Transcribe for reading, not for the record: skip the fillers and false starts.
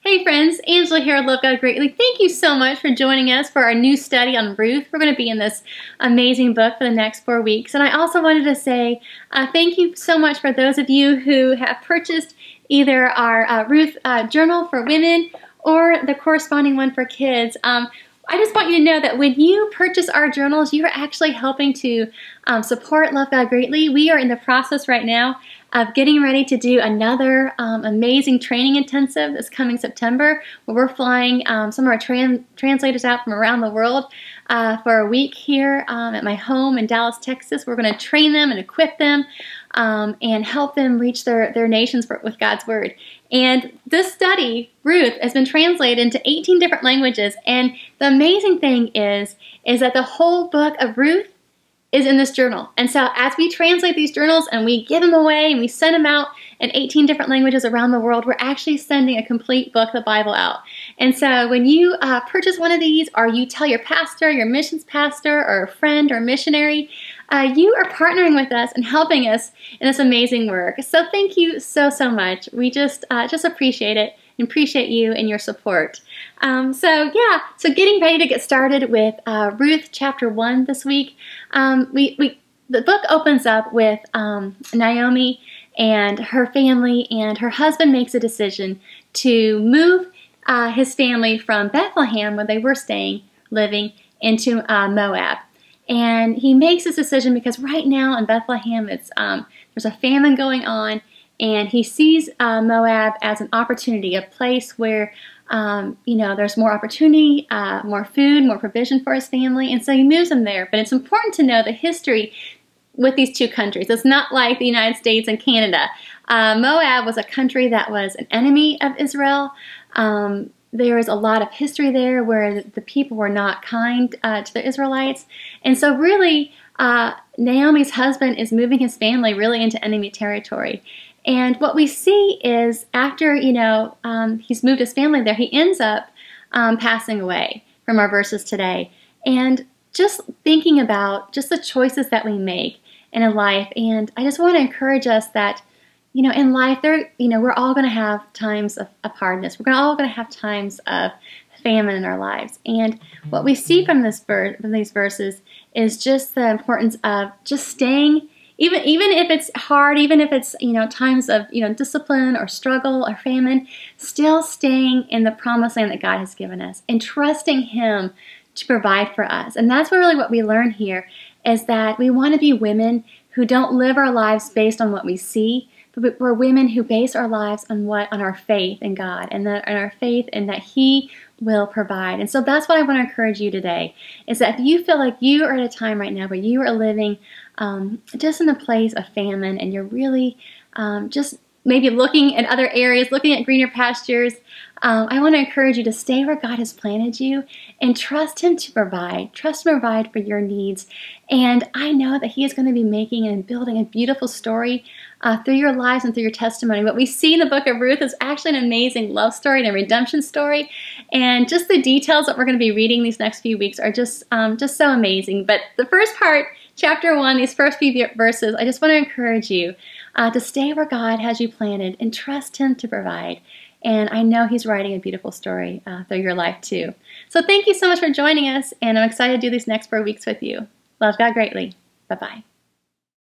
Hey friends, Angela here, Love God Greatly. Thank you so much for joining us for our new study on Ruth. We're going to be in this amazing book for the next 4 weeks. And I also wanted to say thank you so much for those of you who have purchased either our Ruth Journal for women or the corresponding one for kids. I just want you to know that when you purchase our journals, you are actually helping to support Love God Greatly. We are in the process right now of getting ready to do another amazing training intensive this coming September, where we're flying some of our translators out from around the world for a week here at my home in Dallas, Texas. We're going to train them and equip them and help them reach their nations with God's Word. And this study, Ruth, has been translated into 18 different languages. And the amazing thing is that the whole book of Ruth is in this journal. And so as we translate these journals and we give them away and we send them out in 18 different languages around the world, we're actually sending a complete book of the Bible out. And so when you purchase one of these, or you tell your pastor, your missions pastor, or a friend or missionary, you are partnering with us and helping us in this amazing work. So thank you so much. We just appreciate it and appreciate you and your support. So getting ready to get started with Ruth chapter 1 this week. The book opens up with Naomi and her family, and her husband makes a decision to move his family from Bethlehem, where they were living, into Moab. And he makes this decision because right now in Bethlehem, there's a famine going on, and he sees Moab as an opportunity, a place where there's more opportunity, more food, more provision for his family, and so he moves them there. But it's important to know the history with these two countries. It's not like the United States and Canada. Moab was a country that was an enemy of Israel. There is a lot of history there where the people were not kind to the Israelites. And so really, Naomi's husband is moving his family really into enemy territory. And what we see is after, he's moved his family there, he ends up passing away from our verses today. And just thinking about just the choices that we make in a life. And I just want to encourage us that, in life, we're all going to have times of hardness. We're all going to have times of famine in our lives. And what we see from these verses is just the importance of just staying, even if it's hard, even if it's times of discipline or struggle or famine, still staying in the promised land that God has given us and trusting Him to provide for us. And that's really what we learn here, is that we want to be women who don't live our lives based on what we see, but we're women who base our lives on our faith in God, and our faith in that He will provide. And so that's what I want to encourage you today, is that if you feel like you are at a time right now where you are living just in a place of famine, and you're really just maybe looking at other areas, looking at greener pastures, I want to encourage you to stay where God has planted you and trust Him to provide. Trust Him to provide for your needs. And I know that He is going to be making and building a beautiful story through your lives and through your testimony. What we see in the book of Ruth is actually an amazing love story and a redemption story. And just the details that we're going to be reading these next few weeks are just so amazing. But the first part, chapter 1, these first few verses, I just want to encourage you to stay where God has you planted and trust Him to provide. And I know He's writing a beautiful story through your life too. So thank you so much for joining us, and I'm excited to do these next 4 weeks with you. Love God greatly. Bye-bye.